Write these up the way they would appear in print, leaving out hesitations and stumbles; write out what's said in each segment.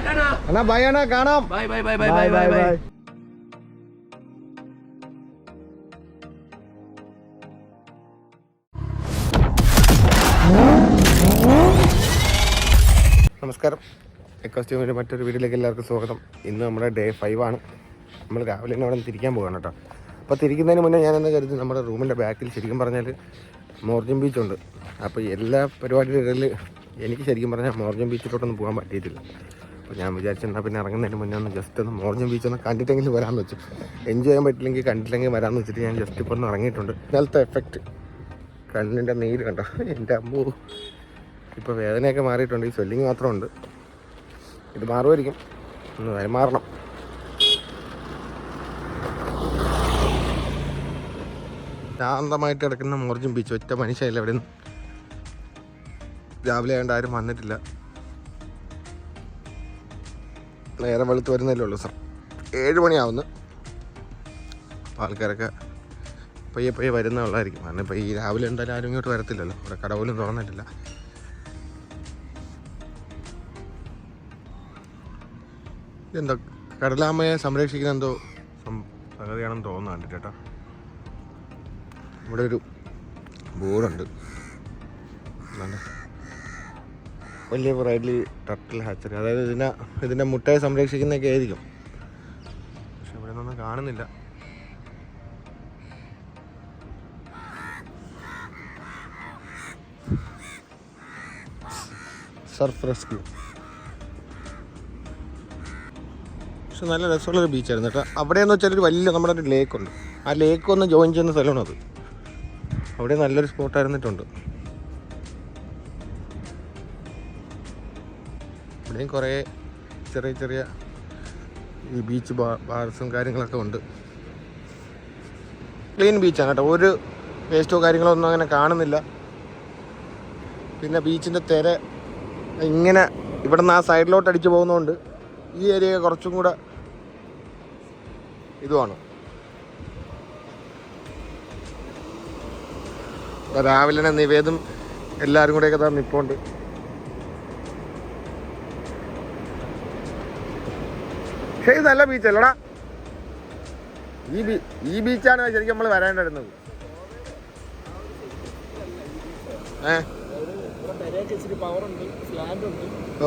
അണ്ണാ by അണ്ണാ, കാണാം. Bye bye bye bye bye bye by. നമസ്കാരം. എക്കോസ്റ്റ്യൂമിൻ്റെ മറ്റൊരു വീഡിയോയിലേക്ക് എല്ലാവർക്കും സ്വാഗതം. ഇന്ന് നമ്മുടെ ഡേ 5 ആണ്. നമ്മൾ രാവിലെ തന്നെ അവിടെ നിന്ന് തിരിക്കാൻ പോവുകയാണ് കേട്ടോ. അപ്പോൾ തിരിക്കുന്നതിന് മുന്നേ ഞാനെന്ന് കരുതി നമ്മുടെ റൂമിൻ്റെ ബാക്കിൽ ശരിക്കും പറഞ്ഞാൽ മോർജം ബീച്ചുണ്ട്. അപ്പോൾ എല്ലാ പരിപാടിയുടെ ഇടയിൽ എനിക്ക് ശരിക്കും പറഞ്ഞാൽ മോർജം ബീച്ചിലോട്ടൊന്നും പോകാൻ പറ്റിയിട്ടില്ല. അപ്പോൾ ഞാൻ വിചാരിച്ചെന്നാൽ പിന്നെ ഇറങ്ങുന്നതിന് മുന്നേ ഒന്ന് ജസ്റ്റ് ഒന്ന് മോർജം ബീച്ചൊന്ന് കണ്ടിട്ടെങ്കിലും വരാമെന്ന് വെച്ചു. എൻജോയ് ചെയ്യാൻ പറ്റില്ലെങ്കിൽ കണ്ടില്ലെങ്കിൽ വരാമെന്ന് വെച്ചിട്ട് ഞാൻ ജസ്റ്റ് ഇപ്പോൾ ഒന്ന് ഇറങ്ങിയിട്ടുണ്ട്. ഇന്നലത്തെ എഫക്റ്റ് കണ്ണിൻ്റെ നീര് കണ്ടോ, എൻ്റെ അമ്മൂ. ഇപ്പോൾ വേദനയൊക്കെ മാറിയിട്ടുണ്ട്, ഈ സ്വെല്ലിങ് മാത്രമുണ്ട്. ഇത് മാറുമായിരിക്കും, ഒന്ന് മാറണം. ശാന്തമായിട്ട് കിടക്കുന്ന മോർജം ബീച്ച്, ഒറ്റ മനുഷ്യല്ല ഇവിടെ നിന്ന്. രാവിലെ ആയതുകൊണ്ട് ആരും വന്നിട്ടില്ല. നേരം വെളുത്ത് വരുന്നല്ലേ ഉള്ളൂ സർ. 7 മണിയാവുന്നു. അപ്പോൾ ആൾക്കാരൊക്കെ പയ്യെ പയ്യെ വരുന്നുള്ളായിരിക്കും. കാരണം ഇപ്പോൾ ഈ രാവിലെ എന്തായാലും ആരും ഇങ്ങോട്ട് വരത്തില്ലല്ലോ, ഇവിടെ കടപോലും തുറന്നിട്ടില്ല. ഇതെന്തോ കടലാമ്മയെ സംരക്ഷിക്കുന്ന എന്തോ സംഗതിയാണെന്ന് തോന്നുന്നു കണ്ടിട്ട് കേട്ടോ. ഇവിടെ ഒരു ബോർഡുണ്ട്, വലിയ വെറൈറ്റി ടർട്ടിൽ ഹാച്ചറി, അതായത് ഇതിൻ്റെ മുട്ടയെ സംരക്ഷിക്കുന്നതൊക്കെ ആയിരിക്കും. പക്ഷെ ഇവിടെ നിന്നൊന്നും കാണുന്നില്ല. Surf rescue. പക്ഷെ നല്ല രസമുള്ളൊരു ബീച്ചായിരുന്നു കേട്ടോ. അവിടെയെന്ന് വെച്ചാൽ ഒരു വലിയ നമ്മുടെ ഒരു ലേക്കുണ്ട്. ആ ലേക്ക് ഒന്ന് ജോയിൻ ചെയ്യുന്ന സ്ഥലമാണ് അത്. അവിടെ നല്ലൊരു സ്പോട്ടായിരുന്നിട്ടുണ്ട്. ഇവിടെയും കുറേ ചെറിയ ചെറിയ ഈ ബീച്ച് ബാർസും കാര്യങ്ങളൊക്കെ ഉണ്ട്. ക്ലീൻ ബീച്ചാണ് കേട്ടോ, ഒരു വേസ്റ്റോ കാര്യങ്ങളോ ഒന്നും അങ്ങനെ കാണുന്നില്ല. പിന്നെ ബീച്ചിൻ്റെ തിര ഇങ്ങനെ ഇവിടെ നിന്ന് ആ സൈഡിലോട്ട് അടിച്ച് പോകുന്നതുകൊണ്ട് ഈ ഏരിയ കുറച്ചും കൂടെ ഇതുമാണ്. രാവിലെ തന്നെ നിവേദം എല്ലാവരും കൂടെയൊക്കെ തന്നെ നിൽപ്പുണ്ട്. പക്ഷേ ഇത് നല്ല ബീച്ചല്ലടാ. ഈ ബീച്ചാണ് ശരിക്കും നമ്മൾ വരേണ്ടിരുന്നത്.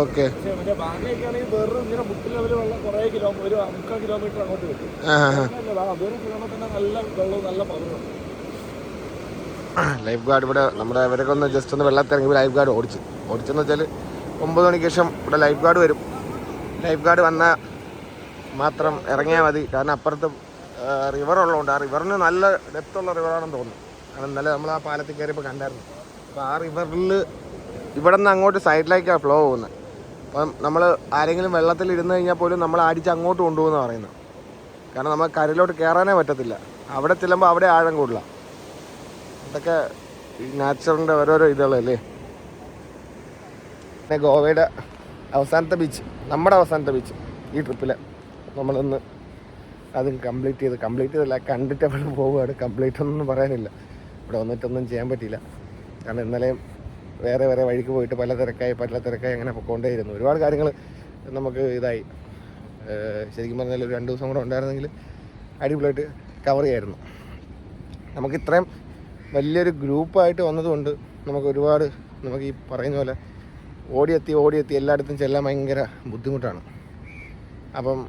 ഓക്കെ, ലൈഫ് ഗാർഡ് ഇവിടെ നമ്മുടെ ഇവരൊക്കെ ഒന്ന് ജസ്റ്റ് ഒന്ന് വെള്ളത്തിറങ്ങി ലൈഫ് ഗാർഡ് ഓടിച്ചെന്ന് വെച്ചാൽ 9 മണിക്ക് ശേഷം ഇവിടെ ലൈഫ് ഗാർഡ് വരും. ലൈഫ് ഗാർഡ് വന്നാൽ മാത്രം ഇറങ്ങിയാൽ മതി. കാരണം അപ്പുറത്ത് റിവർ ഉള്ളതുകൊണ്ട് ആ റിവറിന് നല്ല ഡെപ്തുള്ള റിവറാണെന്ന് തോന്നുന്നു. കാരണം ഇന്നലെ നമ്മൾ ആ പാലത്തിൽ കയറിയപ്പോൾ കണ്ടായിരുന്നു. അപ്പോൾ ആ റിവറിൽ ഇവിടെ നിന്ന് അങ്ങോട്ട് സൈഡിലേക്കാണ് ഫ്ലോ പോകുന്നത്. അപ്പം നമ്മൾ ആരെങ്കിലും വെള്ളത്തിൽ ഇരുന്ന് കഴിഞ്ഞാൽ പോലും നമ്മൾ അടിച്ച് അങ്ങോട്ട് കൊണ്ടുപോകുന്ന പറയുന്നത്. കാരണം നമ്മൾ കരയിലോട്ട് കയറാനേ പറ്റത്തില്ല. അവിടെ ചെല്ലുമ്പോൾ അവിടെ ആഴം കൂടില്ല. ഇതൊക്കെ ഈ നാച്ചുറലിൻ്റെ ഓരോരോ ഇതുകളല്ലേ. പിന്നെ ഗോവയുടെ അവസാനത്തെ ബീച്ച്, നമ്മുടെ അവസാനത്തെ ബീച്ച് ഈ ട്രിപ്പിൽ നമ്മളൊന്ന് അത് കംപ്ലീറ്റ് ചെയ്തില്ല. കണ്ടിട്ട് അവിടെ പോവുകയാണ്. കംപ്ലീറ്റ് ഒന്നും പറയാനില്ല. ഇവിടെ വന്നിട്ടൊന്നും ചെയ്യാൻ പറ്റിയില്ല. കാരണം ഇന്നലെയും വേറെ വഴിക്ക് പോയിട്ട് പല തിരക്കായി അങ്ങനെ പോയിക്കൊണ്ടേയിരുന്നു. ഒരുപാട് കാര്യങ്ങൾ നമുക്ക് ഇതായി. ശരിക്കും പറഞ്ഞാൽ ഒരു 2 ദിവസം കൂടെ ഉണ്ടായിരുന്നെങ്കിൽ അടിപൊളിയായിട്ട് കവർ ചെയ്യായിരുന്നു. നമുക്ക് ഇത്രയും വലിയൊരു ഗ്രൂപ്പായിട്ട് വന്നതുകൊണ്ട് നമുക്ക് ഒരുപാട് നമുക്ക് ഈ പറയുന്ന പോലെ ഓടിയെത്തി എല്ലായിടത്തും ചെല്ലാൻ ഭയങ്കര ബുദ്ധിമുട്ടാണ്. അപ്പം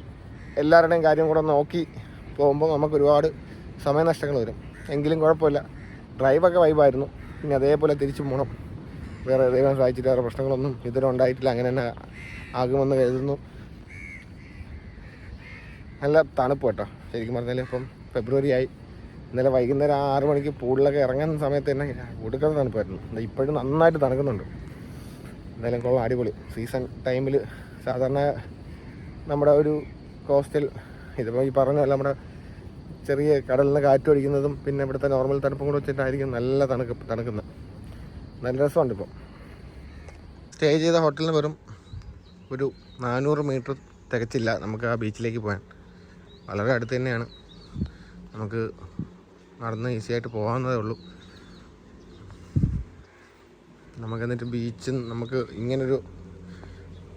എല്ലാവരുടെയും കാര്യം കൂടെ നോക്കി പോകുമ്പോൾ നമുക്ക് ഒരുപാട് സമയനഷ്ടങ്ങൾ വരും. എങ്കിലും കുഴപ്പമില്ല, ഡ്രൈവൊക്കെ വൈബായിരുന്നു. പിന്നെ അതേപോലെ തിരിച്ചു പോകണം. വേറെ ദൈവം സഹായിച്ചിട്ട് വേറെ പ്രശ്നങ്ങളൊന്നും ഇതുവരെ ഉണ്ടായിട്ടില്ല. അങ്ങനെ തന്നെ ആകുമെന്ന് കരുതുന്നു. നല്ല തണുപ്പ് കേട്ടോ. ശരിക്കും പറഞ്ഞാൽ ഇപ്പം ഫെബ്രുവരി ആയി. ഇന്നലെ വൈകുന്നേരം 6 മണിക്ക് പൂളിലൊക്കെ ഇറങ്ങുന്ന സമയത്ത് തന്നെ ഒടുക്കുന്ന തണുപ്പായിരുന്നു. ഇപ്പോഴും നന്നായിട്ട് തണുക്കുന്നുണ്ട്. എന്തായാലും കൊള്ളാം, അടിപൊളി. സീസൺ ടൈമിൽ സാധാരണ നമ്മുടെ ഒരു കോസ്റ്റൽ ഇതിപ്പോൾ ഈ പറഞ്ഞല്ല നമ്മുടെ ചെറിയ കടലിൽ നിന്ന് കാറ്റ് അടിക്കുന്നതും പിന്നെ ഇവിടുത്തെ നോർമൽ തണുപ്പും കൂടെ വെച്ചിട്ടായിരിക്കും നല്ല തണുക്കുന്നത്. നല്ല രസമുണ്ട്. ഇപ്പം സ്റ്റേ ചെയ്ത ഹോട്ടലിന് വെറും ഒരു 400 മീറ്റർ തികച്ചില്ല നമുക്ക് ആ ബീച്ചിലേക്ക് പോകാൻ. വളരെ അടുത്ത് തന്നെയാണ്, നമുക്ക് നടന്ന് ഈസിയായിട്ട് പോകാവുന്നതേ ഉള്ളൂ. നമുക്ക് എന്നിട്ട് ബീച്ച് നമുക്ക് ഇങ്ങനൊരു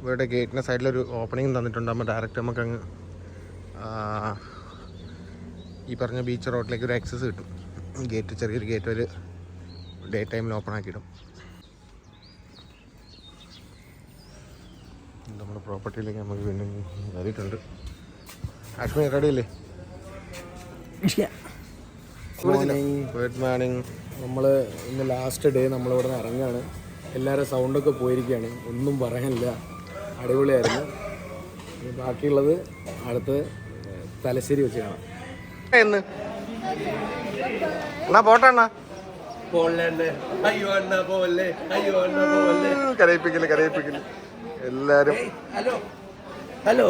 ഇവിടെ ഗേറ്റിൻ്റെ സൈഡിലൊരു ഓപ്പണിങ് തന്നിട്ടുണ്ട്. നമ്മൾ ഡയറക്റ്റ് നമുക്കങ്ങ് ഈ പറഞ്ഞ ബീച്ച് റോഡിലേക്ക് ഒരു ആക്സസ് കിട്ടും. ഗേറ്റ് ചെറിയൊരു ഗേറ്റ് ഒരു ഡേ ടൈമിൽ ഓപ്പൺ ആക്കിയിടും. നമ്മുടെ പ്രോപ്പർട്ടിയിലേക്ക് നമുക്ക് വീണ്ടും കയറിയിട്ടുണ്ട്. അശ്വിനി റെഡി അല്ലേ? Good morning. നമ്മൾ ഇന്ന് ലാസ്റ്റ് ഡേ നമ്മളിവിടെ നിന്ന് ഇറങ്ങുകയാണ്. എല്ലാവരും സൗണ്ടൊക്കെ പോയിരിക്കുകയാണ്, ഒന്നും പറയാനില്ല. അടിപൊളിയായിരുന്നു. ബാക്കിയുള്ളത് അടുത്ത് തലശ്ശേരി വെച്ച് കാണാം. എന്ന് എന്നാ പോട്ടെണ്ണ കരയിപ്പിക്കല് എല്ലാരും. Hello,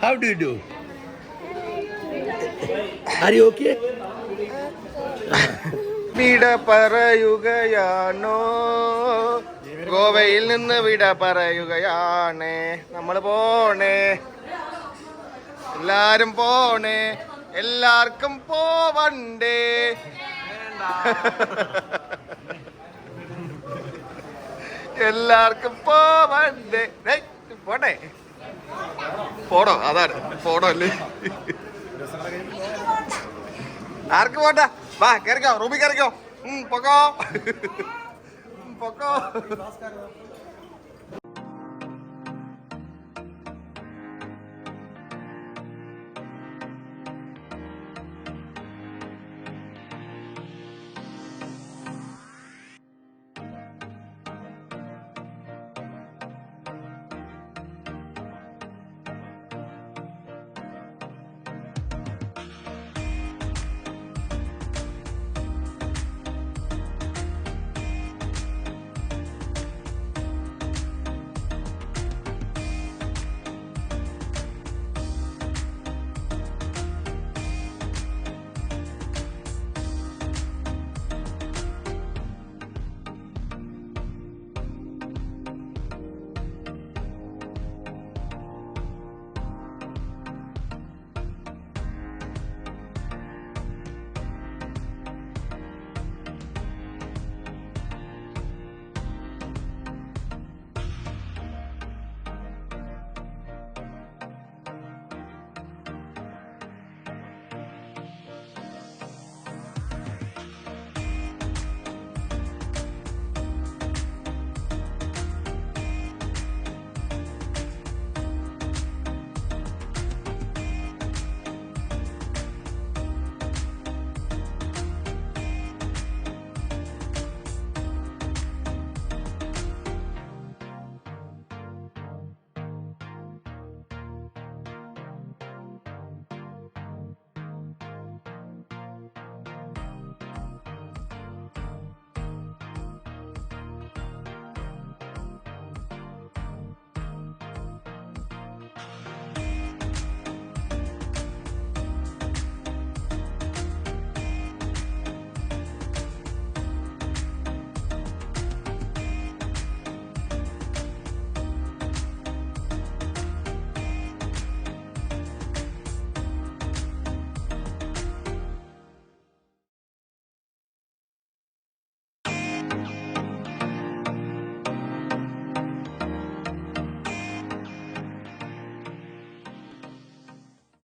how do you do? Are you okay? വിട പറയുകയാണോ, ഗോവയിൽ നിന്ന് വിട പറയുകയാണ്. നമ്മൾ പോണേ, എല്ലാരും പോണേ, എല്ലാവർക്കും പോവണ്ടേ. എല്ലാവർക്കും പോവണ്ടേ. പോട്ടെ, പോടോ, അതാണ് പോടോ അല്ലേ. ആർക്ക് പോട്ടാ, വാ കയറിക്കോ, റൂമിൽ കയറിക്കോ, പൊക്കോ പൊക്കോ.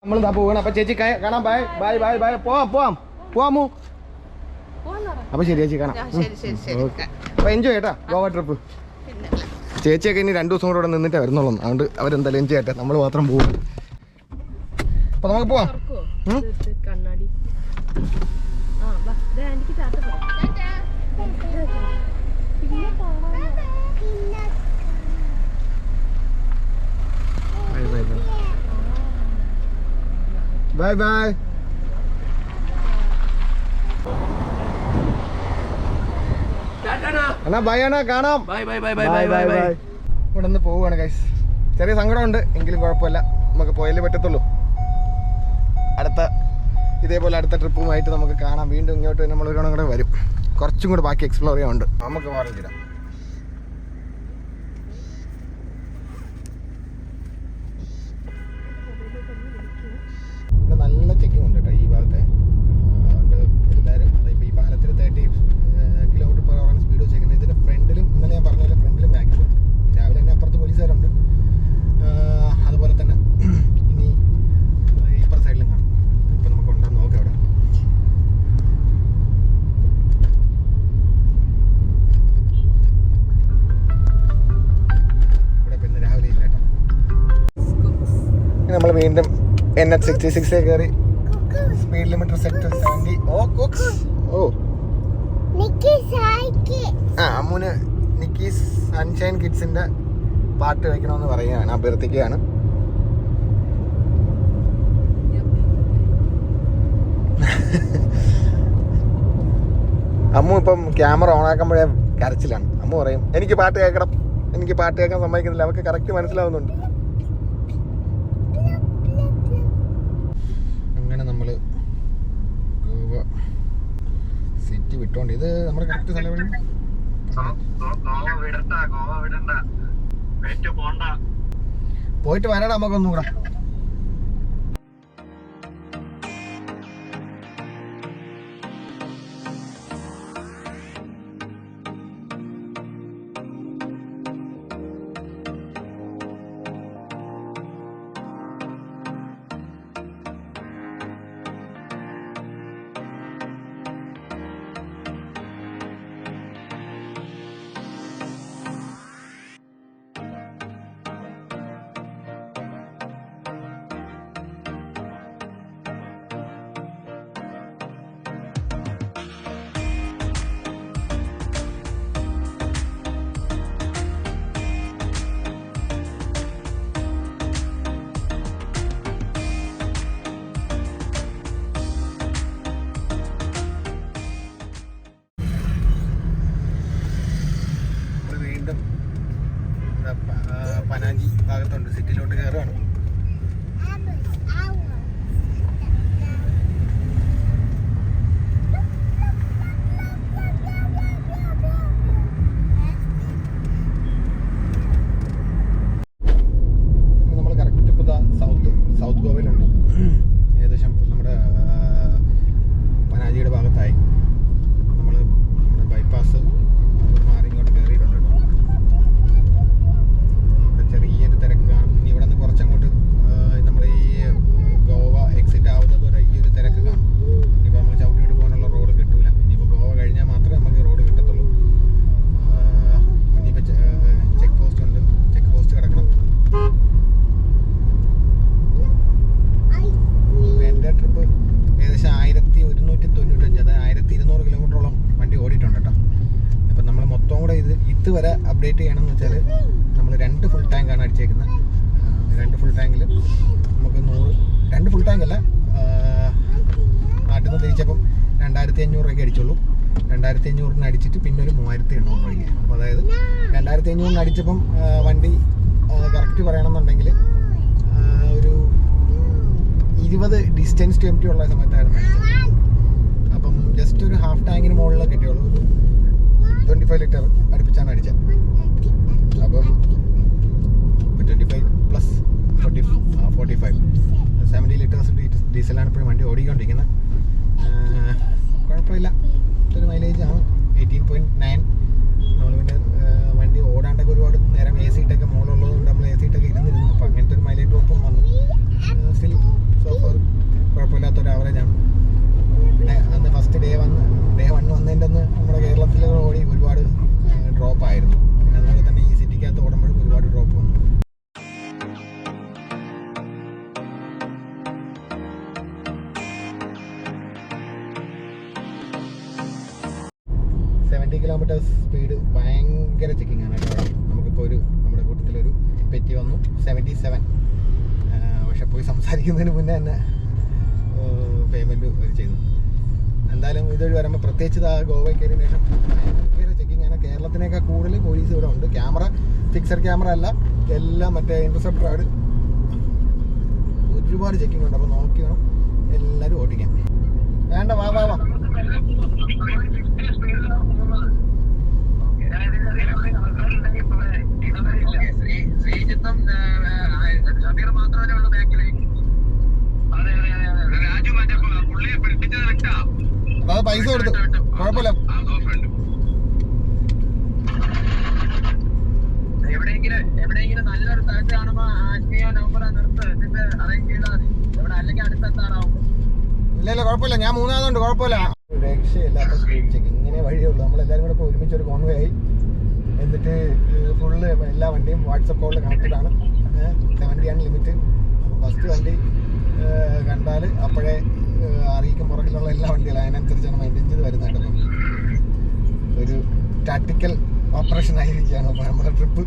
നമ്മളിതാ പോവാണ്. അപ്പൊ ചേച്ചി കാണാം. Bye bye bye bye. പോവാമോ? അപ്പൊ ശരി ചേച്ചി, കാണാം. അപ്പൊ എൻജോയ് ചെയ്യട്ടാ ഗോവ ട്രിപ്പ്. ചേച്ചിയൊക്കെ ഇനി 2 ദിവസം കൂടെ ഇവിടെ നിന്നിട്ടേ വരുന്നുള്ളൂ. അതുകൊണ്ട് അവരെന്തായാലും എൻജോയ് ചെയ്യട്ടെ, നമ്മൾ മാത്രം പോകും. അപ്പൊ നമുക്ക് പോവാം. Bye bye. എന്നാ ബൈ അണ്ണാ, കാണാം. ഇവിടെ നിന്ന് പോവുകയാണ് ഗൈസ്. ചെറിയ സങ്കടമുണ്ട്, എങ്കിലും കുഴപ്പമില്ല, നമുക്ക് പോയാലേ പറ്റത്തുള്ളൂ. ഇതേപോലെ അടുത്ത ട്രിപ്പുമായിട്ട് നമുക്ക് കാണാം. വീണ്ടും ഇങ്ങോട്ട് നമ്മൾ ഒരു കൂടെ വരും. കുറച്ചും കൂടെ ബാക്കി എക്സ്പ്ലോർ ചെയ്യാനുണ്ട്. നമുക്ക് മാറിയില്ല. നല്ല ചെക്കിംഗ് ഉണ്ട് കേട്ടോ ഈ ഭാഗത്തെ. അതുകൊണ്ട് എല്ലാവരും ഇപ്പോൾ ഈ പാലത്തിൽ 30 km/h സ്പീഡ് വെച്ചേക്കുന്നത്. ഇതിൻ്റെ ഫ്രണ്ടിലും ഇന്നലെ ഞാൻ പറഞ്ഞ ഫ്രണ്ടിലും ബാക്കിലും രാവിലെ തന്നെ അപ്പുറത്ത് പോലീസുകാരുണ്ട്. വീണ്ടും NH66 കയറി. Speed limiter set 70. ഓ അമ്മുന് നിക്കീസ് സൺഷൈൻ കിഡ്സിന്റെ പാട്ട് വെക്കണമെന്ന് പറയുകയാണ്, അഭ്യർത്ഥിക്കുകയാണ്. അമ്മു ഇപ്പം ക്യാമറ ഓൺ ആക്കുമ്പോഴേ കരച്ചിലാണ്. അമ്മു പറയും എനിക്ക് പാട്ട് കേൾക്കണം, എനിക്ക് പാട്ട് കേൾക്കാൻ സമ്മതിക്കുന്നില്ല. അവർക്ക് കറക്റ്റ് മനസ്സിലാവുന്നുണ്ട്. അങ്ങനെ നമ്മൾ ഗോവ സിറ്റി വിട്ടോണ്ട്, ഇത് നമ്മുടെ കറക്റ്റ് സ്ഥലം പോയിട്ട് വരാടാ നമുക്കൊന്നും കൂടെ. പനാജി ഭാഗത്തുണ്ട്, സിറ്റിയിലോട്ട് കയറുകയാണ്. നമ്മൾ കറക്റ്റ് ഇപ്പോൾ സൗത്ത് ഗോവയിലുണ്ട്. ഏകദേശം നമ്മുടെ പനാജിയുടെ ഭാഗത്തായി. നമ്മൾ നമ്മുടെ ബൈപ്പാസ് മാറി ഇങ്ങോട്ട് കയറിയിട്ടുണ്ട് കേട്ടോ. ചെറിയൊരു തിരക്ക് കാണും. ഇനി ഇവിടെ നിന്ന് കുറച്ചങ്ങോട്ട് നമ്മുടെ ഈ ഗോവ എക്സിറ്റ് ആവുന്നത് വരെ ഈ ഒരു തിരക്ക് കാണും. ഇനിയിപ്പോൾ നമുക്ക് ചവിട്ടിയിട്ട് പോകാനുള്ള റോഡ് കിട്ടൂല. ഇനിയിപ്പോൾ ഗോവ കഴിഞ്ഞാൽ മാത്രമേ നമുക്ക് റോഡ് കിട്ടത്തുള്ളൂ. ഇനിയിപ്പോൾ ചെക്ക് പോസ്റ്റ് ഉണ്ട്, ചെക്ക് പോസ്റ്റ് കിടക്കണം. എൻ്റെ ട്രിപ്പ് ഏകദേശം 1195, അതായത് 1200 കിലോമീറ്ററോളം വണ്ടി ഓടിയിട്ടുണ്ട് കേട്ടോ. അപ്പം നമ്മൾ മൊത്തം കൂടെ ഇതുവരെ അപ്ഡേറ്റ് ചെയ്യണമെന്ന് വെച്ചാൽ നമ്മൾ 2 ഫുൾ ടാങ്കാണ് അടിച്ചേക്കുന്നത്. 2 ഫുൾ ടാങ്കിൽ നമുക്ക് 2 ഫുൾ ടാങ്കല്ല, നാട്ടിൽ നിന്ന് തിരിച്ചപ്പം 2500 രൂപയ്ക്ക് അടിച്ചുള്ളൂ. 2500 അടിച്ചിട്ട് പിന്നെ ഒരു 3800 രൂപയ്ക്ക്. അപ്പോൾ അതായത് 2500 അടിച്ചപ്പം വണ്ടി കറക്റ്റ് പറയണമെന്നുണ്ടെങ്കിൽ ഒരു 20 ഡിസ്റ്റൻസ് ടു എംറ്റി ഉള്ള സമയത്തായിരുന്നു അടിച്ചത്. അപ്പം ജസ്റ്റ് ഒരു ഹാഫ് ടാങ്കിന് മുകളിൽ കിട്ടിയുള്ളൂ. ഒരു 25 ലിറ്റർ അടുപ്പിച്ചാണ് അടിച്ചത്. അപ്പം 25 പ്ലസ് 45 70 ലിറ്റേഴ്സ് ഡീസലാണ് ഇപ്പോഴും വണ്ടി ഓടിക്കൊണ്ടിരിക്കുന്നത്. കുഴപ്പമില്ല, ഒരു മൈലേജ് ആണ് 18.9. നമ്മൾ പിന്നെ വണ്ടി ഓടാണ്ടൊക്കെ ഒരുപാട് നേരം AC ഇട്ടൊക്കെ മുകളിലുള്ളതുകൊണ്ട് നമ്മൾ AC ഇട്ടൊക്കെ ഇരുന്നിരുന്നു. അപ്പോൾ അങ്ങനത്തെ ഒരു മൈലേജ് ഡ്രോപ്പും വന്നു. സ്റ്റിൽ സോഫർ കുഴപ്പമില്ലാത്തൊരു ആവറേജാണ്. പിന്നെ അന്ന് ഫസ്റ്റ് ഡേ 1 വന്നതിൻ്റെ അന്ന് നമ്മുടെ കേരളത്തിലെ ഓടി ഒരുപാട് ഡ്രോപ്പായിരുന്നു. പിന്നെ അതുപോലെ തന്നെ ഈ സിറ്റിക്കകത്ത് ഓടുമ്പോഴും ഒരുപാട് ഡ്രോപ്പ് വന്നു. കിലോമീറ്റേഴ്സ് സ്പീഡ് ഭയങ്കര ചെക്കിംഗ് ആണ് കേട്ടോ. നമുക്കിപ്പോൾ നമ്മുടെ കൂട്ടത്തിലൊരു പെറ്റി വന്നു 77. പക്ഷെ പോയി സംസാരിക്കുന്നതിന് മുന്നേ തന്നെ പേയ്മെൻറ്റ് ചെയ്തു. എന്തായാലും ഇതൊരു വരുമ്പോൾ പ്രത്യേകിച്ച് ഗോവയിൽ കയറിയതിന് ശേഷം ഭയങ്കര ചെക്കിംഗ് ആണ്. കേരളത്തിനേക്കാൾ കൂടുതൽ പോലീസ് ഇവിടെ ഉണ്ട്. ക്യാമറ ഫിക്സഡ് ക്യാമറ അല്ല, എല്ലാം മറ്റേ ഇൻ്റർസെപ്റ്ററാണ്. ഒരുപാട് ചെക്കിംഗ് ഉണ്ട്. അപ്പോൾ നോക്കി വേണം എല്ലാവരും ഓടിക്കാൻ. വേണ്ട, വാ വാ വാ. അത് പൈസ കൊടുത്തു, കുഴപ്പമില്ല. എവിടെയെങ്കിലും നല്ലൊരു സ്ഥലത്ത് കാണുമ്പോ ആത്മീയ നമ്പർ നിർത്ത്, എന്നിട്ട് അറേഞ്ച് ചെയ്താൽ മതി. ഇവിടെ അല്ലെങ്കിൽ അടുത്തെത്താറാവും. ഇല്ല കുഴപ്പമില്ല, ഞാൻ 3ാമതുണ്ട്, കുഴപ്പമില്ല. രക്ഷയില്ലാത്ത സ്പീഡ് ചെക്കിങ് ഇങ്ങനെ വഴിയുള്ളൂ. നമ്മളെല്ലാവരും കൂടെ ഇപ്പോൾ ഒരുമിച്ച് ഒരു കോൺവേ ആയി. എന്നിട്ട് ഫുള്ള് എല്ലാ വണ്ടിയും വാട്സപ്പ് കോളിൽ കണക്റ്റഡ് ആണ്. 70 ആണ് ലിമിറ്റ്. അപ്പോൾ ഫസ്റ്റ് വണ്ടി കണ്ടാൽ അപ്പോഴേ അറിയിക്കും പുറകിലുള്ള എല്ലാ വണ്ടികളും അതിനനുസരിച്ചാണ് മെയിൻറ്റെയിൻ ചെയ്ത് വരുന്നത്. അപ്പം ഒരു ടാക്ടിക്കൽ ഓപ്പറേഷൻ ആയിരിക്കുകയാണ് അപ്പോൾ നമ്മുടെ ട്രിപ്പ്.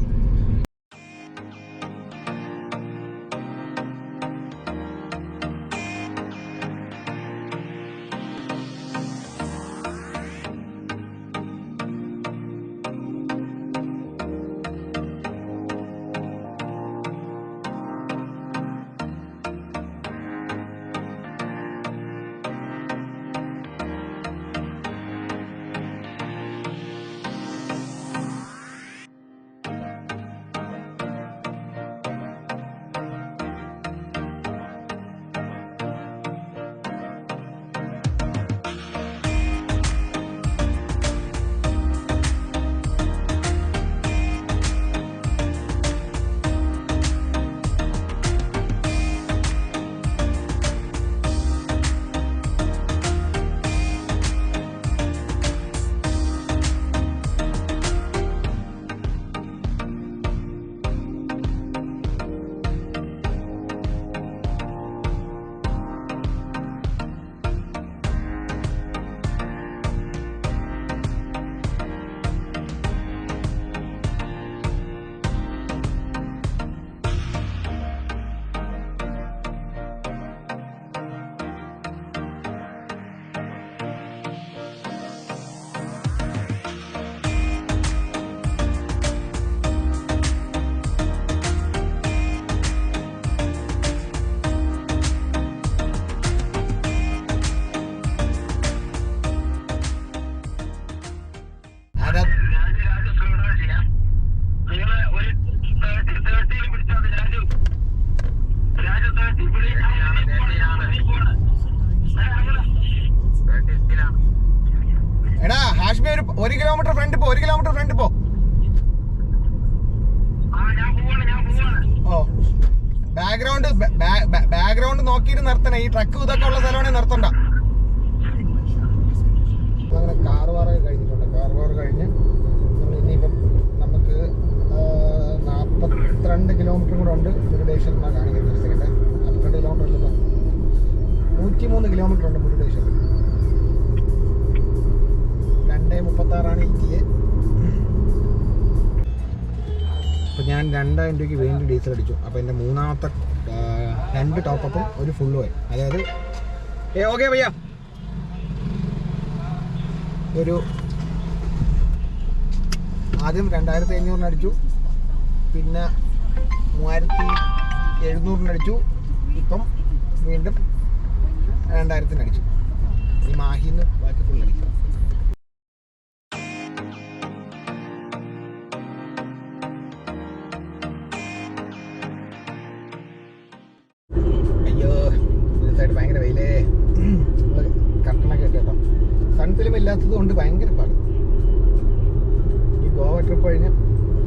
എടാ ഹാഷ്മി ഒരു 1 കിലോമീറ്റർ ഫ്രണ്ട് പോ, 1 കിലോമീറ്റർ ഫ്രണ്ട് പോ. ഓ ബാക്ക്ഗ്രൗണ്ട് നോക്കിയിട്ട് നിർത്തണേ. ഈ ട്രക്ക് ഇതൊക്കെ ഉള്ള സ്ഥലമാണെങ്കിൽ നിർത്തണ്ട. അങ്ങനെ കാർ വാറൊക്കെ കഴിഞ്ഞിട്ടുണ്ട്. കാർ വാർ കഴിഞ്ഞ് ഇനിയിപ്പം നമുക്ക് 42 കിലോമീറ്റർ കൂടെ ഉണ്ട് മുരുടേശ്വർ എന്നാണ് കാണിക്കുന്നത്. സെക്കൻഡ് 42 കിലോമീറ്റർ അല്ലല്ലോ, 103 കിലോമീറ്റർ ഉണ്ട് മുരുടേശ്വർ. 2:36 ETA. അപ്പോൾ ഞാൻ 2000 രൂപയ്ക്ക് വേണ്ടി ഡീസൽ അടിച്ചു. അപ്പോൾ എൻ്റെ മൂന്നാമത്തെ 2 ടോപ്പും ഒരു ഫുള്ളും ആയി. അതായത് ഓക്കെ ഭയ്യ ഒരു ആദ്യം 2500 അടിച്ചു, പിന്നെ 3700 അടിച്ചു, ഇപ്പം വീണ്ടും 2000 അടിച്ചു. ഈ മാഹിന്ന് ബാക്കി ഫുൾ അടിക്കും. അയ്യോ സൈഡ് ഭയങ്കര വെയിലേ. കർട്ടനൊക്കെ ഇട്ട് കേട്ടോ. സൺഫിലിം ഇല്ലാത്തത് കൊണ്ട് ഭയങ്കര പാട്. ഈ ഗോവ ട്രിപ്പ് കഴിഞ്ഞ്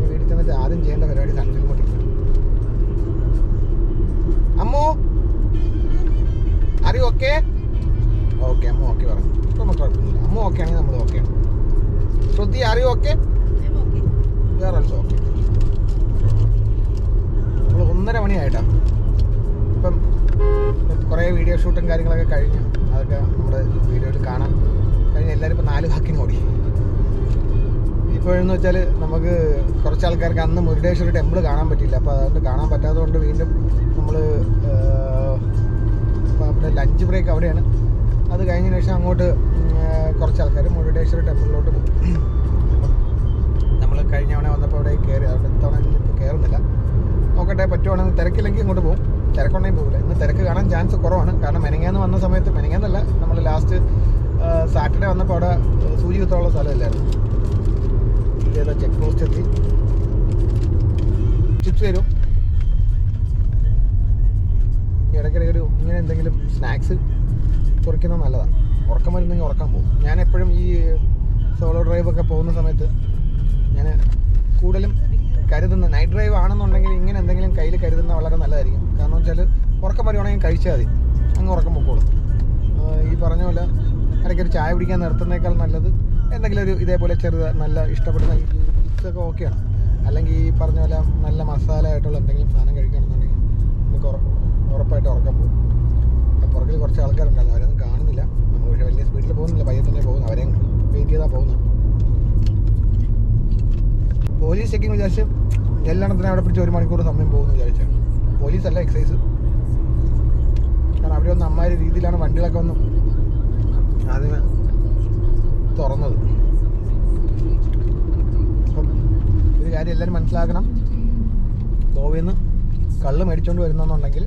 വീട്ടിൽ ചെന്നിട്ട് ആദ്യം ചെയ്യേണ്ട പരിപാടി സൺഫിലിം കൊണ്ടിരിക്കും. അമ്മോ അറിയോ? ഓക്കെ ഓക്കെ അമ്മ ഓക്കെ പറഞ്ഞു. ഇപ്പം നമുക്ക് കുഴപ്പമൊന്നുമില്ല. അമ്മ ഓക്കെ ആണെങ്കിൽ നമ്മൾ ഓക്കെയാണ്. ശ്രുതി അറിയോ? ഓക്കെ വേറെ ഓൾസോ ഓക്കെ. നമ്മൾ 1:30 മണിയായിട്ടാ. ഇപ്പം കുറേ വീഡിയോ ഷൂട്ടും കാര്യങ്ങളൊക്കെ കഴിഞ്ഞ് അതൊക്കെ നമ്മുടെ വീഡിയോയിൽ കാണാൻ കഴിഞ്ഞ് എല്ലാവരും ഇപ്പം 4 വാക്കിന് ഓടി. ഇപ്പോഴെന്ന് വെച്ചാൽ നമുക്ക് കുറച്ച് ആൾക്കാർക്ക് അന്ന് മുരുടേശ്വര ടെമ്പിൾ കാണാൻ പറ്റിയില്ല. അപ്പോൾ അതുകൊണ്ട് കാണാൻ പറ്റാത്തത് കൊണ്ട് വീണ്ടും നമ്മൾ അവിടെ ലഞ്ച് ബ്രേക്ക് അവിടെയാണ്. അത് കഴിഞ്ഞതിന് ശേഷം അങ്ങോട്ട് കുറച്ച് ആൾക്കാർ മുരുടേശ്വര ടെമ്പിളിലോട്ട് പോകും. നമ്മൾ കഴിഞ്ഞ തവണ വന്നപ്പോൾ അവിടെ കയറി. അവിടെ ഇത്തവണ ഇപ്പോൾ കയറുന്നില്ല. നോക്കട്ടെ, പറ്റുവാണെങ്കിൽ തിരക്കില്ലെങ്കിൽ ഇങ്ങോട്ട് പോകും. തിരക്കുണ്ടെങ്കിൽ പോകില്ല. ഇന്ന് തിരക്ക് കാണാൻ ചാൻസ് കുറവാണ്. കാരണം മെനങ്ങാന്ന് വന്ന സമയത്ത്, മെനങ്ങാന്നല്ല നമ്മൾ ലാസ്റ്റ് സാറ്റർഡേ വന്നപ്പോൾ അവിടെ സൂചി കുത്തുള്ള സ്ഥലമില്ലായിരുന്നു. ഇതേതാ ചെക്ക് പോസ്റ്റ് എത്തി. ചിപ്സ് തരും. ഇടയ്ക്കിടയ്ക്ക് ഒരു ഇങ്ങനെ എന്തെങ്കിലും സ്നാക്സ് കുറയ്ക്കുന്നത് നല്ലതാണ്. ഉറക്കം വരുന്നെങ്കിൽ ഉറക്കാൻ പോകും. ഞാൻ എപ്പോഴും ഈ സോളോ ഡ്രൈവൊക്കെ പോകുന്ന സമയത്ത് ഞാൻ കൂടുതലും കരുതുന്ന നൈറ്റ് ഡ്രൈവ് ആണെന്നുണ്ടെങ്കിൽ ഇങ്ങനെ എന്തെങ്കിലും കയ്യിൽ കരുതുന്ന വളരെ നല്ലതായിരിക്കും. കാരണം വെച്ചാൽ ഉറക്കം വരുവാണെങ്കിൽ കഴിച്ചാൽ മതി, അങ്ങ് ഉറക്കം പൊക്കോളും. ഈ പറഞ്ഞ പോലെ ഇടയ്ക്കൊരു ചായ പിടിക്കാൻ നിർത്തുന്നേക്കാൾ നല്ലത് എന്തെങ്കിലും ഒരു ഇതേപോലെ നല്ല ഇഷ്ടപ്പെടുന്ന ചിപ്സൊക്കെ ഓക്കെയാണ്. അല്ലെങ്കിൽ ഈ പറഞ്ഞ പോലെ നല്ല മസാല ആയിട്ടുള്ള എന്തെങ്കിലും സാധനം കഴിക്കുകയാണെന്നുണ്ടെങ്കിൽ നമുക്ക് ഉറപ്പായിട്ട് ഉറക്കം പോകും. പുറകിൽ കുറച്ച് ആൾക്കാരുണ്ടായിരുന്നു, അവരൊന്നും കാണുന്നില്ല. നമ്മൾ പക്ഷേ വലിയ സ്പീഡിൽ പോകുന്നില്ല, പയ്യെ തന്നെ പോകുന്നു. അവരെ വെയിറ്റ് ചെയ്താൽ പോകുന്നത്. പോലീസ് ചെക്കിങ് വിചാരിച്ച് എല്ലായിടത്തിനും അവിടെ പിടിച്ച് 1 മണിക്കൂർ സമയം പോകുന്നു വിചാരിച്ചാണ്. പോലീസല്ല, എക്സൈസ്. കാരണം അവിടെ ഒന്ന് അമ്മാതിരി രീതിയിലാണ് വണ്ടികളൊക്കെ ഒന്ന് ആദ്യമേ തുറന്നത്. അപ്പം ഒരു കാര്യം എല്ലാവരും മനസ്സിലാക്കണം, ഗോവയിൽ നിന്ന് കള്ള് മേടിച്ചുകൊണ്ട് വരുന്നെന്നുണ്ടെങ്കിൽ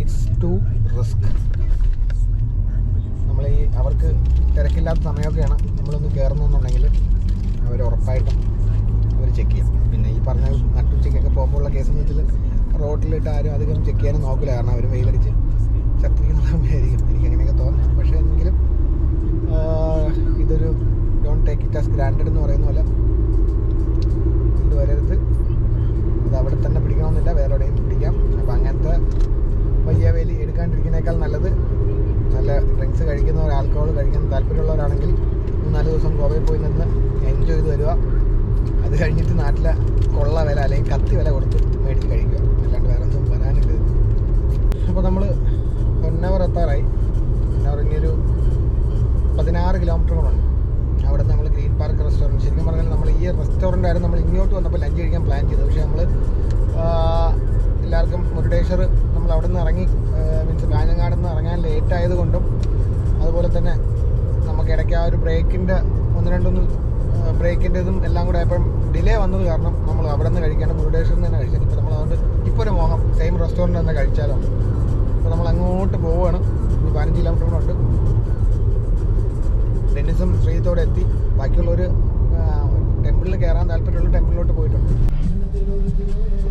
ഇറ്റ്സ് ടു റിസ്ക്. നമ്മൾ ഈ അവർക്ക് തിരക്കില്ലാത്ത സമയമൊക്കെയാണ് നമ്മളൊന്ന് കയറുന്നെന്നുണ്ടെങ്കിൽ അവർ ഉറപ്പായിട്ടും അവർ ചെക്ക് ചെയ്യും. പിന്നെ ഈ പറഞ്ഞ നട്ടുച്ചയ്ക്കൊക്കെ പോകുമ്പോഴുള്ള കേസെന്ന് വെച്ചാൽ റോഡിലിട്ട് ആരും അധികം ചെക്ക് ചെയ്യാനും നോക്കില്ല. കാരണം അവർ വെയിലടിച്ച് ചത്തിരിക്കുന്ന സമയമായിരിക്കും, എനിക്ക് അങ്ങനെയൊക്കെ തോന്നുന്നു. പക്ഷേ എങ്കിലും ഇതൊരു don't take it as granted എന്ന് പറയുന്ന പോലെ ഇത് വരരുത്. അത് അവിടെ തന്നെ പിടിക്കണമെന്നില്ല, വേറെ എവിടെയും പിടിക്കാം. അപ്പം അങ്ങനത്തെ വലിയ വേലി എടുക്കാണ്ടിരിക്കുന്നതിനേക്കാൾ നല്ലത് നല്ല ഡ്രിങ്ക്സ് കഴിക്കുന്നവർ, ആൽക്കഹോൾ കഴിക്കാൻ താല്പര്യമുള്ളവരാണെങ്കിൽ 3-4 ദിവസം ഗോവയിൽ പോയി നിന്ന് എൻജോയ് ചെയ്ത് വരിക. അത് കഴിഞ്ഞിട്ട് നാട്ടിലെ കൊള്ള വില അല്ലെങ്കിൽ കത്തി വില കൊടുത്ത് മേടിച്ച് കഴിക്കുക. അല്ലാണ്ട് വേറെ ഒന്നും വരാനില്ല. അപ്പോൾ നമ്മൾ പൊന്നവർ എത്താറായി. പൊന്നവർ ഇനിയൊരു 16 കിലോമീറ്ററുകളുണ്ട്. അവിടെ നമ്മൾ ഗ്രീൻ പാർക്ക് റെസ്റ്റോറൻറ്റ്, ശരിക്കും പറഞ്ഞാൽ നമ്മൾ ഈ റെസ്റ്റോറൻ്റ് ആയിരുന്നു നമ്മൾ ഇങ്ങോട്ട് വന്നപ്പോൾ ലഞ്ച് കഴിക്കാൻ പ്ലാൻ ചെയ്തത്. പക്ഷേ നമ്മൾ എല്ലാവർക്കും മുരുടേശ്വർ നമ്മൾ അവിടെ നിന്ന് ഇറങ്ങി മീൻസ് കാഞ്ഞങ്ങാട് നിന്ന് ഇറങ്ങാൻ ലേറ്റ് ആയതുകൊണ്ടും അതുപോലെ തന്നെ നമുക്ക് ഇടയ്ക്ക് ആ ഒരു ബ്രേക്കിൻ്റെ 1-2 ബ്രേക്കിൻ്റെ ഇതും എല്ലാം കൂടെ ആയപ്പം ഡിലേ വന്നത് കാരണം നമ്മൾ അവിടെ നിന്ന് കഴിക്കാണ്ട് മുരുടേശ്വറിൽ തന്നെ കഴിച്ചത്. ഇപ്പോൾ നമ്മൾ അതുകൊണ്ട് ഇപ്പോൾ ഒരു മോഹം സെയിം റെസ്റ്റോറൻറ്റ് തന്നെ കഴിച്ചാലോ. അപ്പോൾ നമ്മൾ അങ്ങോട്ട് പോവുകയാണ്. ഇനി 15 കിലോമീറ്ററുകളുണ്ട്. ഡെന്നിസും ശ്രീജിത്തോടെ എത്തി. ബാക്കിയുള്ളൊരു ടെമ്പിളിൽ കയറാൻ താല്പര്യമുള്ള ടെമ്പിളിലോട്ട് പോയിട്ടുണ്ട്.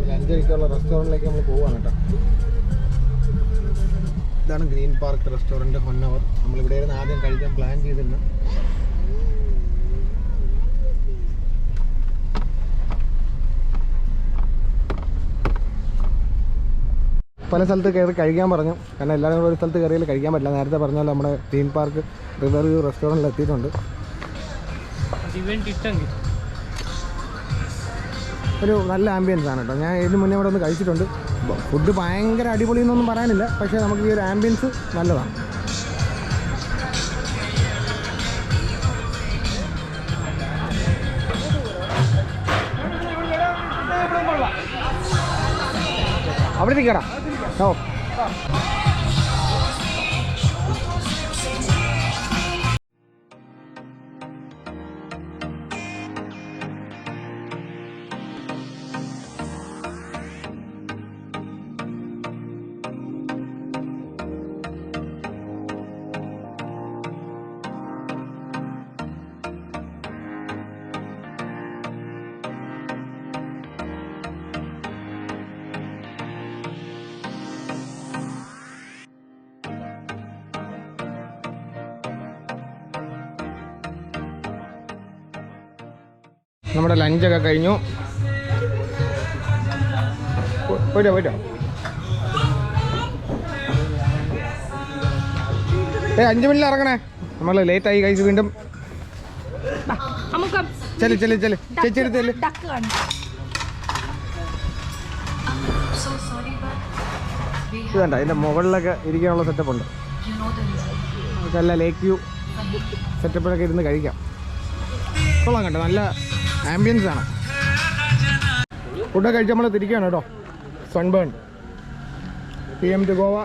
ലഞ്ച് കഴിക്കാനുള്ള റെസ്റ്റോറൻറ്റിലേക്ക് നമ്മൾ പോവുകയാണ് കേട്ടോ. ഇതാണ് ഗ്രീൻ പാർക്ക് റെസ്റ്റോറൻറ്റ് ഹൊന്നവർ. നമ്മളിവിടെ ഇരുന്ന് ആദ്യം കഴിക്കാൻ പ്ലാൻ ചെയ്തിരുന്നു. പല സ്ഥലത്ത് കയറി കഴിക്കാൻ പറഞ്ഞു. കാരണം എല്ലാവരും കൂടെ ഒരു സ്ഥലത്ത് കയറിയാൽ കഴിക്കാൻ പറ്റില്ല. നേരത്തെ പറഞ്ഞാൽ നമ്മുടെ ഗ്രീൻ പാർക്ക് റിവർ വ്യൂ റെസ്റ്റോറൻറ്റിൽ എത്തിയിട്ടുണ്ട്. ഒരു നല്ല ആംബിയൻസ് ആണ് കേട്ടോ. ഞാൻ ഇതിന് മുന്നേ ഇവിടെ ഒന്ന് കഴിച്ചിട്ടുണ്ട്. ഫുഡ് ഭയങ്കര അടിപൊളി എന്നൊന്നും പറയാനില്ല, പക്ഷേ നമുക്ക് ഈ ഒരു ആംബിയൻസ് നല്ലതാണ്. അവിടെ ഇരിക്കടാ. ഓ നമ്മുടെ ലഞ്ചൊക്കെ കഴിഞ്ഞു. പോയിട്ടോ 5 മിനിറ്റിൽ ഇറങ്ങണേ. നമ്മൾ ലേറ്റായി കഴിച്ച് വീണ്ടും. ചെല് ചേച്ചി എടുത്തല്ലേ. ഇത് വേണ്ട, അതിൻ്റെ മുകളിലൊക്കെ ഇരിക്കാനുള്ള സെറ്റപ്പ് ഉണ്ട്. നമുക്കെല്ലാം ലേക്ക് വ്യൂ സെറ്റപ്പിലൊക്കെ ഇരുന്ന് കഴിക്കാം. കൊള്ളാം കേട്ടോ, നല്ല ആംബിയൻസ് ആണ്. ഫുഡൊക്കെ കഴിച്ച് നമ്മൾ തിരിക്കുകയാണ് കേട്ടോ. Sunburn PM to Goa.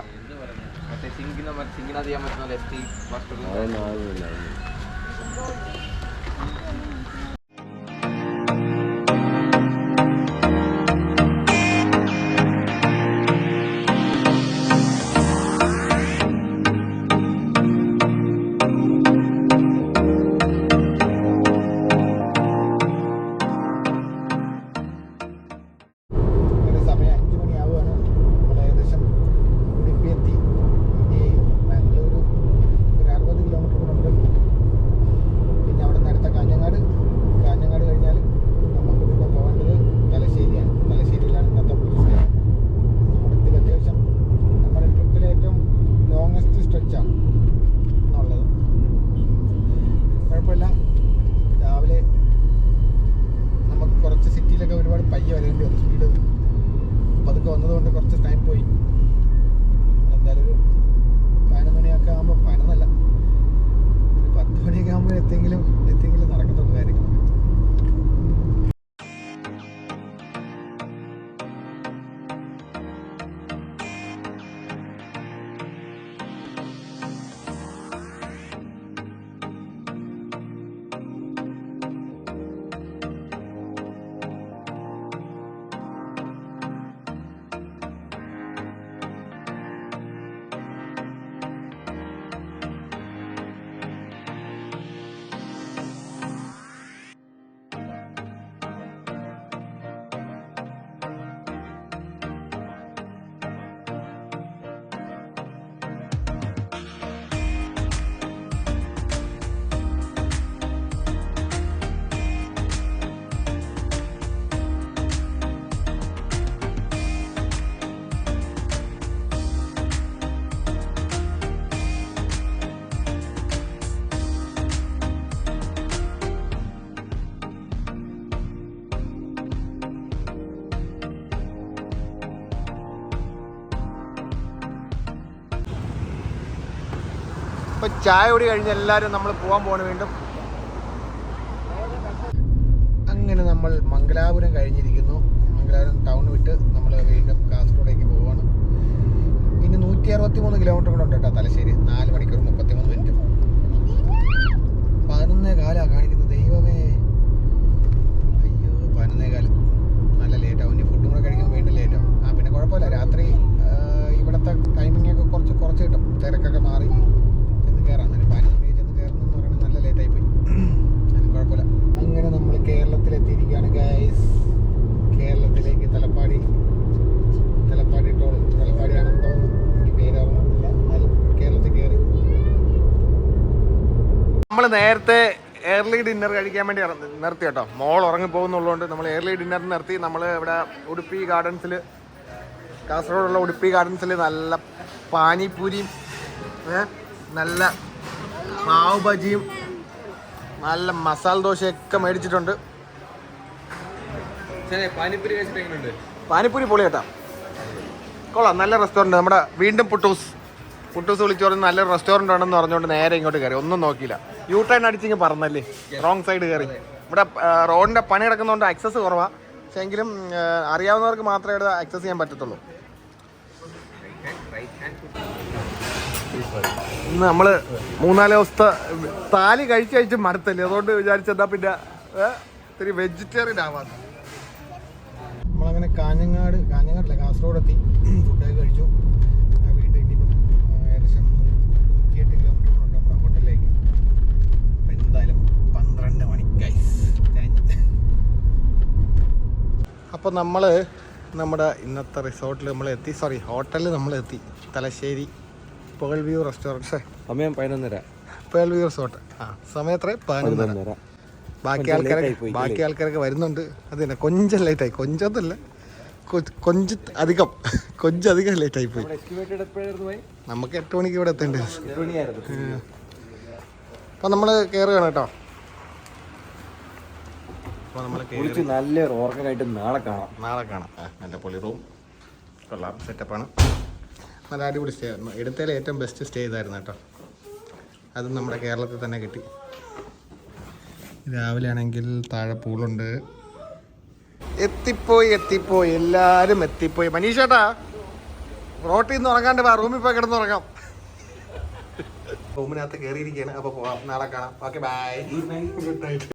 അപ്പോൾ ചായ കൂടി കഴിഞ്ഞ് എല്ലാവരും നമ്മൾ പോകാൻ പോകണം വീണ്ടും. അങ്ങനെ നമ്മൾ മംഗലാപുരം കഴിഞ്ഞിരിക്കുന്നു. മംഗലാപുരം ടൗൺ വിട്ട് നമ്മൾ വീണ്ടും കാസർഗോഡേക്ക് പോവുകയാണ്. ഇനി 163 കിലോമീറ്റർ കൂടെ ഉണ്ട് കേട്ടോ തലശ്ശേരി. 4 മണിക്കൂർ 33 മിനിറ്റ്. 11:15 കാണിക്കുന്നത്. ദൈവമേ, അയ്യോ 11:15. നല്ല ലേറ്റാവും. ഇനി ഫുഡും കൂടെ കഴിക്കുമ്പോൾ വീണ്ടും ലേറ്റാവും. പിന്നെ കുഴപ്പമില്ല, രാത്രി ഇവിടുത്തെ ടൈമിംഗ് ഒക്കെ കുറച്ച് കിട്ടും. തിരക്കൊക്കെ മാറി ചെന്ന് കയറാം. എന്നാലും 11 മണിക്ക് ചെന്ന് കയറണമെന്ന് പറയുന്നത് നല്ല ലേറ്റായി പോയി. അതിന് കുഴപ്പമില്ല. അങ്ങനെ നമ്മൾ കേരളത്തിലെത്തിയിരിക്കുകയാണ് ഗൈസ്. കേരളത്തിലേക്ക് തലപ്പാടി ടോൾ, തലപ്പാടിയാണെന്ന് തോന്നുന്നു, എനിക്ക് പേരറിയില്ല. എന്നാലും കേരളത്തിൽ കയറി. നമ്മൾ നേരത്തെ ഏർലി ഡിന്നർ കഴിക്കാൻ വേണ്ടി നിർത്തി കേട്ടോ. മോൾ ഉറങ്ങി പോകുന്നുള്ളതുകൊണ്ട് നമ്മൾ ഏർലി ഡിന്നർ നിർത്തി. നമ്മൾ ഇവിടെ ഉടുപ്പി ഗാർഡൻസിൽ, കാസർഗോഡുള്ള ഉടുപ്പി ഗാർഡൻസിൽ നല്ല പാനിപ്പൂരിയും നല്ല പാവ് ബജിയും നല്ല മസാല ദോശയൊക്കെ മേടിച്ചിട്ടുണ്ട്. പാനിപ്പൂരി പൊളി കേട്ടോ, കൊള്ളാം. നല്ല റെസ്റ്റോറൻറ്റ്. നമ്മുടെ വീണ്ടും പുട്ടൂസ് വിളിച്ചു പറഞ്ഞ് നല്ലൊരു റെസ്റ്റോറൻറ്റ് ഉണ്ടെന്ന് പറഞ്ഞുകൊണ്ട് നേരെ ഇങ്ങോട്ട് കയറി. ഒന്നും നോക്കിയില്ല, യൂ ടേൺ അടിച്ചിങ്ങ് പറഞ്ഞല്ലേ, റോങ് സൈഡ് കയറി. ഇവിടെ റോഡിൻ്റെ പണി കിടക്കുന്നതുകൊണ്ട് ആക്സസ് കുറവാണ്. പക്ഷേ എങ്കിലും അറിയാവുന്നവർക്ക് മാത്രമേ ഇവിടെ ആക്സസ് ചെയ്യാൻ പറ്റത്തുള്ളൂ. ഇന്ന് നമ്മൾ 3-4 ദിവസത്തെ താലി കഴിച്ച് മടുത്തല്ലേ, അതുകൊണ്ട് വിചാരിച്ചെന്താ പിന്നെ ഇത്തിരി വെജിറ്റേറിയൻ ആവാം. നമ്മളങ്ങനെ കാഞ്ഞങ്ങാടല്ല കാസർഗോഡ് എത്തി. ഫുഡൊക്കെ കഴിച്ചു. വീണ്ടും ഇനിയിപ്പം ഏകദേശം 108 കിലോമീറ്റർ ഉണ്ട് നമ്മുടെ ഹോട്ടലിലേക്ക്. അപ്പം എന്തായാലും 12 മണി ഗൈസ്. അപ്പോൾ നമ്മൾ നമ്മുടെ ഇന്നത്തെ റിസോർട്ടിൽ ഹോട്ടലിൽ നമ്മൾ എത്തി. Thalassery pearl view restaurant. സമയം 11:30. Pearl view resort. സമയം എത്ര? 11:30. ബാക്കി ആൾക്കാരൊക്കെ വരുന്നുണ്ട്. അത് തന്നെ കൊഞ്ചം ലേറ്റായി. കൊഞ്ചൊന്നുമില്ല, കൊഞ്ചധികം ലേറ്റായി പോയി. നമുക്ക് 8 മണിക്ക് ഇവിടെ എത്തേണ്ടത്. അപ്പം നമ്മൾ കയറുകയാണ് കേട്ടോ. അപ്പോൾ നമ്മൾ നല്ലൊരു ഓർഗനായിട്ട് നാളെ കാണാം. നല്ല പൊളി റൂം, കൊള്ളാം, സെറ്റപ്പാണ്. നല്ല അടിപൊളി സ്റ്റേ ആയിരുന്നു. എടുത്തതിൽ ഏറ്റവും ബെസ്റ്റ് സ്റ്റേ ഇതായിരുന്നു കേട്ടോ. അതും നമ്മുടെ കേരളത്തിൽ തന്നെ കിട്ടി. രാവിലെ ആണെങ്കിൽ താഴെ പൂളുണ്ട്. എത്തിപ്പോയി എല്ലാവരും എത്തിപ്പോയി. മനീഷേട്ടാ, റോട്ടിൽ നിന്ന് ഉറങ്ങാണ്ട് വാ, റൂമിൽ പോയി കിടന്നുറങ്ങാം. റൂമിനകത്ത് കയറിയിരിക്കുകയാണ്. അപ്പോൾ പോവാം, നാളെ കാണാം. Okay, bye, good night.